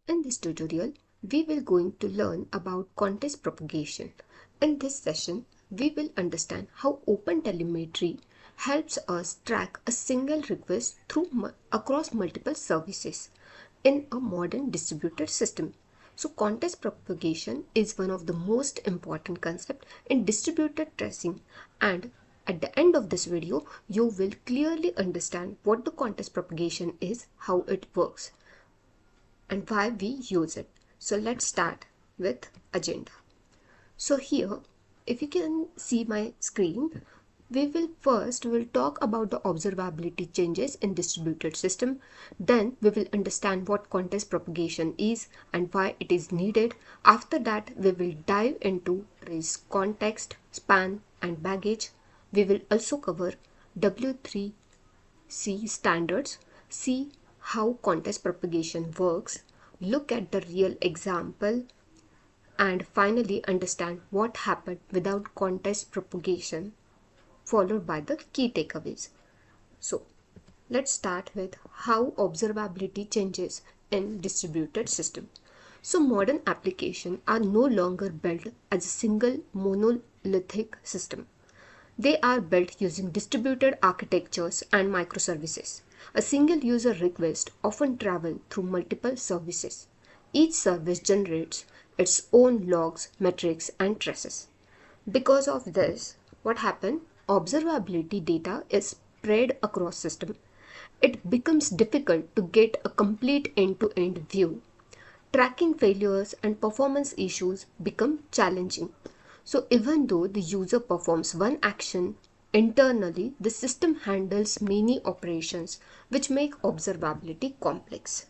In this tutorial, we will going to learn about context propagation. In this session, we will understand how OpenTelemetry helps us track a single request across multiple services in a modern distributed system. So context propagation is one of the most important concepts in distributed tracing, and at the end of this video, you will clearly understand what the context propagation is, how it works, and why we use it. So let's start with agenda. So here, if you can see my screen, we will talk about the observability changes in distributed system. Then we will understand what context propagation is and why it is needed. After that, we will dive into trace context, span, and baggage. We will also cover W3C standards, see how context propagation works, look at the real example, and finally understand what happened without context propagation, followed by the key takeaways. So let's start with how observability changes in distributed system. So modern applications are no longer built as a single monolithic system. They are built using distributed architectures and microservices. A single user request often travels through multiple services. Each service generates its own logs, metrics, and traces. Because of this, what happens? Observability data is spread across system. It becomes difficult to get a complete end-to-end view. Tracking failures and performance issues become challenging. So even though the user performs one action, internally the system handles many operations, which make observability complex.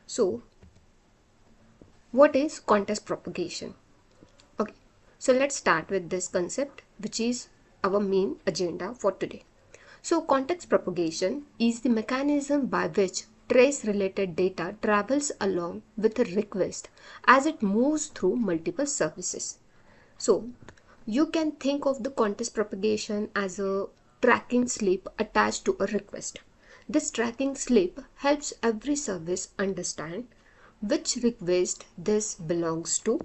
So what is context propagation? Okay, so let's start with this concept, which is our main agenda for today. So context propagation is the mechanism by which trace related data travels along with a request as it moves through multiple services. So you can think of the context propagation as a tracking slip attached to a request. This tracking slip helps every service understand which request this belongs to,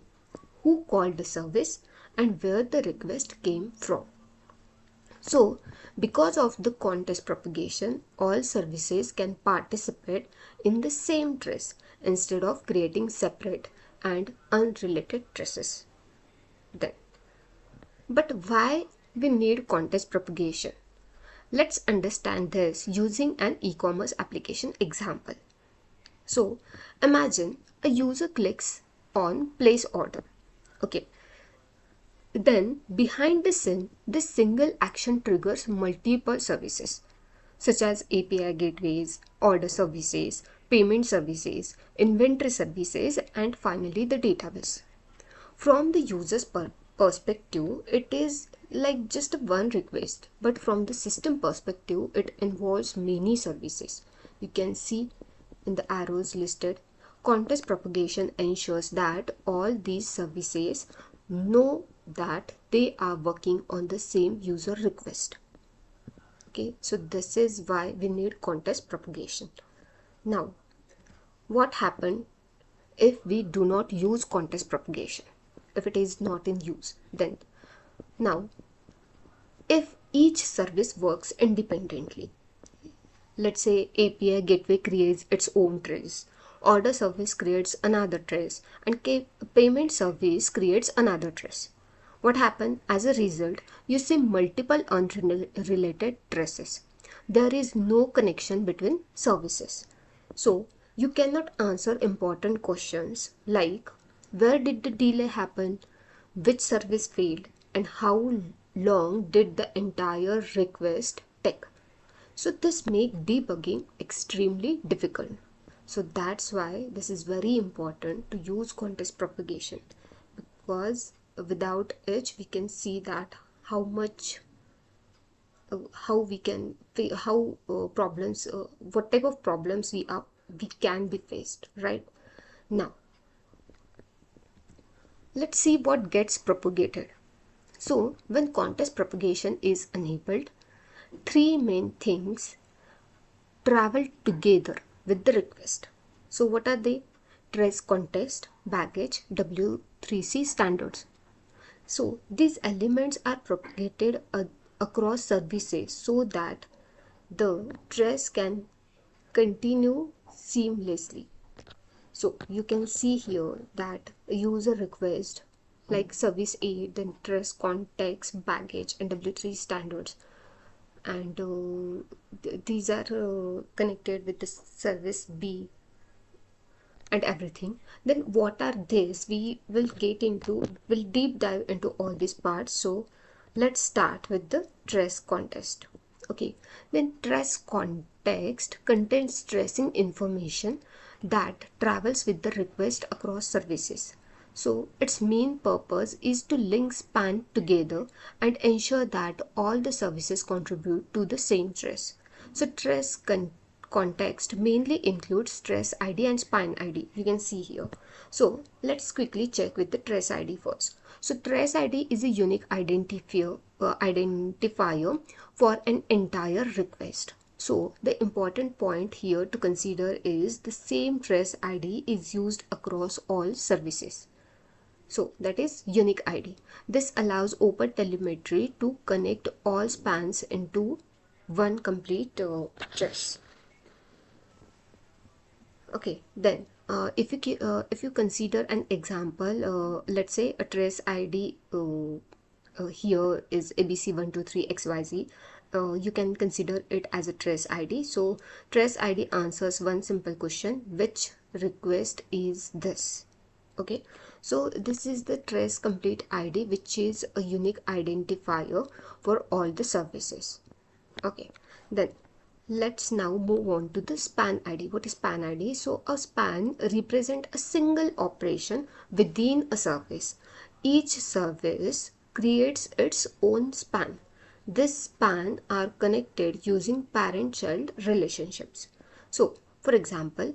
who called the service, and where the request came from. So, because of the context propagation, all services can participate in the same trace instead of creating separate and unrelated traces. But why we need context propagation? Let's understand this using an e-commerce application example. So imagine a user clicks on place order. Okay. Then behind the scene, this single action triggers multiple services such as API gateways, order services, payment services, inventory services, and finally the database. From the user's perspective, it is like just one request, but from the system perspective, it involves many services. You can see in the arrows listed. Context propagation ensures that all these services know that they are working on the same user request. Okay, so this is why we need context propagation. Now, what happens if we do not use context propagation? If it is not in use, then now if each service works independently, let's say API gateway creates its own trace, order service creates another trace, and payment service creates another trace. What happens? As a result, you see multiple unrelated traces. There is no connection between services. So you cannot answer important questions like where did the delay happen, which service failed, and how long did the entire request take. So this makes debugging extremely difficult. So that's why this is very important to use context propagation, because without it we can see that problems, what type of problems we can be faced right now. Let's see what gets propagated. So when context propagation is enabled, three main things travel together with the request. So what are they? trace context, baggage, W3C standards. So these elements are propagated across services so that the trace can continue seamlessly. So you can see here that a user request like service A, then trace context, baggage, and W3 standards, and these are connected with the service B and everything. Then what are these? We will deep dive into all these parts. So let's start with the trace context. Okay, then trace context contains tracing information that travels with the request across services. So its main purpose is to link span together and ensure that all the services contribute to the same trace. So trace context mainly includes trace ID and span ID. You can see here. So let's quickly check with the trace ID first. So trace ID is a unique identifier for an entire request. So the important point here to consider is the same trace ID is used across all services. So that is unique ID. This allows OpenTelemetry to connect all spans into one complete trace. Okay, then if you consider an example, let's say a trace ID here is ABC123XYZ. You can consider it as a trace ID. So trace ID answers one simple question: which request is this? Okay, so this is the trace complete ID, which is a unique identifier for all the services. Okay, then let's now move on to the span ID. What is span ID? So a span represents a single operation within a service. Each service creates its own span. This span are connected using parent-child relationships. So for example,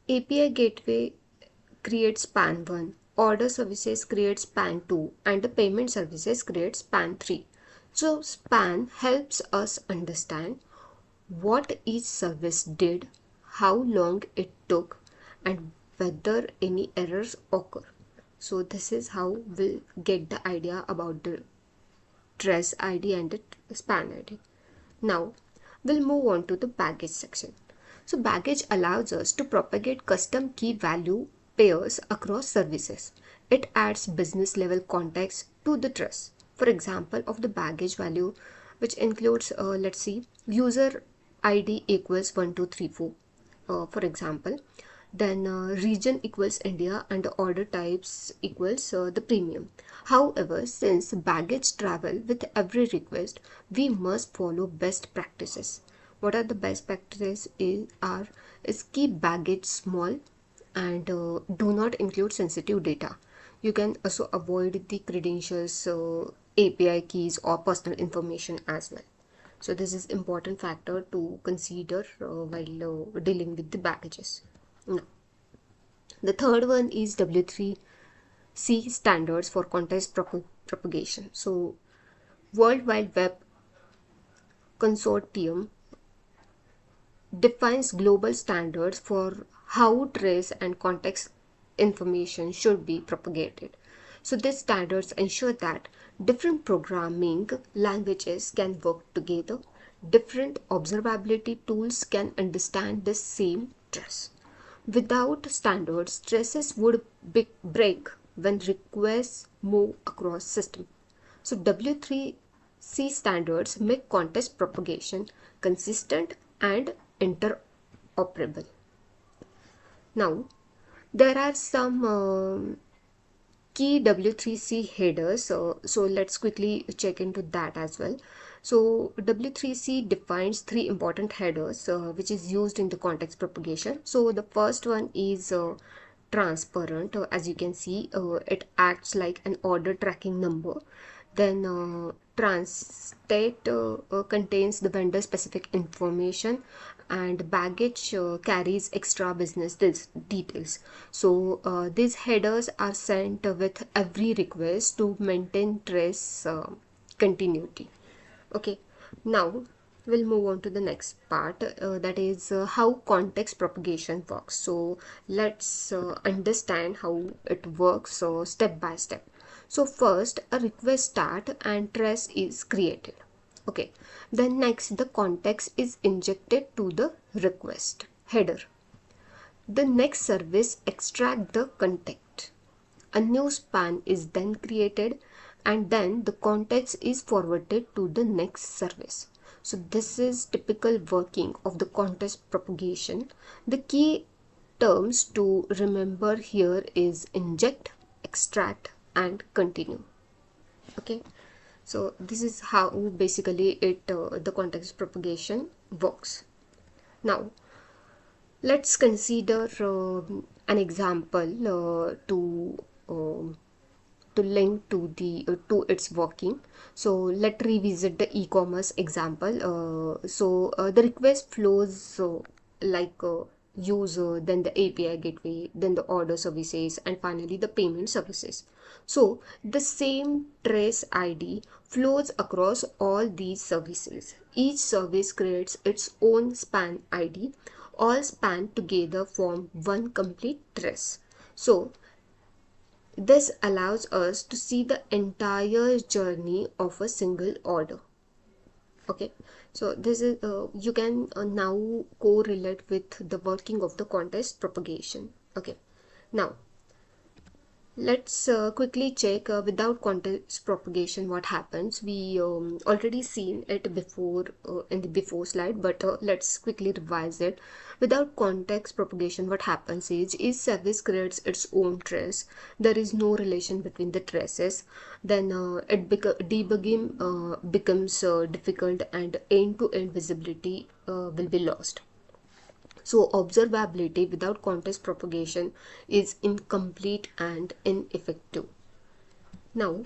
API gateway creates span 1, order services creates span 2, and the payment services creates span 3. So span helps us understand what each service did, how long it took, and whether any errors occur. So this is how we'll get the idea about the trace ID and the span ID. Now we'll move on to the baggage section. So baggage allows us to propagate custom key value pairs across services. It adds business level context to the trace. For example of the baggage value, which includes let's see, user ID equals 1234 for example, then region equals India and the order types equals the premium. However, since baggage travel with every request, we must follow best practices. What are the best practices is keep baggage small and do not include sensitive data. You can also avoid the credentials, API keys or personal information as well. So this is important factor to consider while dealing with the baggages. Now, the third one is W3C standards for context propagation. So World Wide Web Consortium defines global standards for how trace and context information should be propagated. So these standards ensure that different programming languages can work together. Different observability tools can understand the same trace. Without standards, traces would break when requests move across systems. So W3C standards make context propagation consistent and interoperable. Now, there are some key W3C headers, so let's quickly check into that as well. So W3C defines three important headers which is used in the context propagation. So the first one is transparent. As you can see, it acts like an order tracking number. Then tracestate contains the vendor specific information, and baggage carries extra business details. So these headers are sent with every request to maintain trace continuity. Okay, now we'll move on to the next part, that is how context propagation works. So let's understand how it works, so step by step. So first, a request start and trace is created. Okay, then next the context is injected to the request header. The next service extract the context. A new span is then created, and then the context is forwarded to the next service. So this is typical working of the context propagation. The key terms to remember here is inject, extract, and continue. Okay, so this is how basically the context propagation works. Now let's consider an example to link to the to its working. So let's revisit the e-commerce example. The request flows like user, then the API gateway, then the order services, and finally the payment services. So the same trace ID flows across all these services. Each service creates its own span ID. All span together form one complete trace. So this allows us to see the entire journey of a single order. Okay, so this is you can now correlate with the working of the context propagation. Okay, now let's quickly check without context propagation what happens. We already seen it before in the before slide, but let's quickly revise it. Without context propagation, what happens is each service creates its own trace. There is no relation between the traces. Then debugging becomes difficult, and end-to-end visibility will be lost. So observability without context propagation is incomplete and ineffective. Now,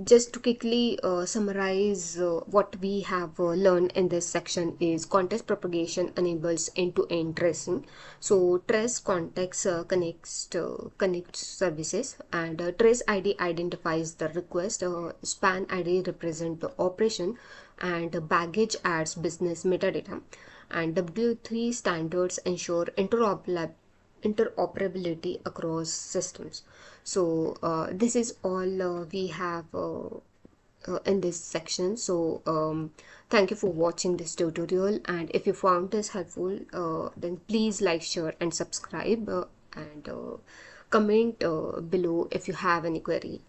just to quickly summarize what we have learned in this section is context propagation enables end-to-end tracing. So trace context connects services, and trace ID identifies the request, span ID represent the operation, and baggage adds business metadata, and W3 standards ensure interoperability across systems. So this is all we have in this section. So thank you for watching this tutorial, and if you found this helpful, then please like, share, and subscribe, and comment below if you have any query.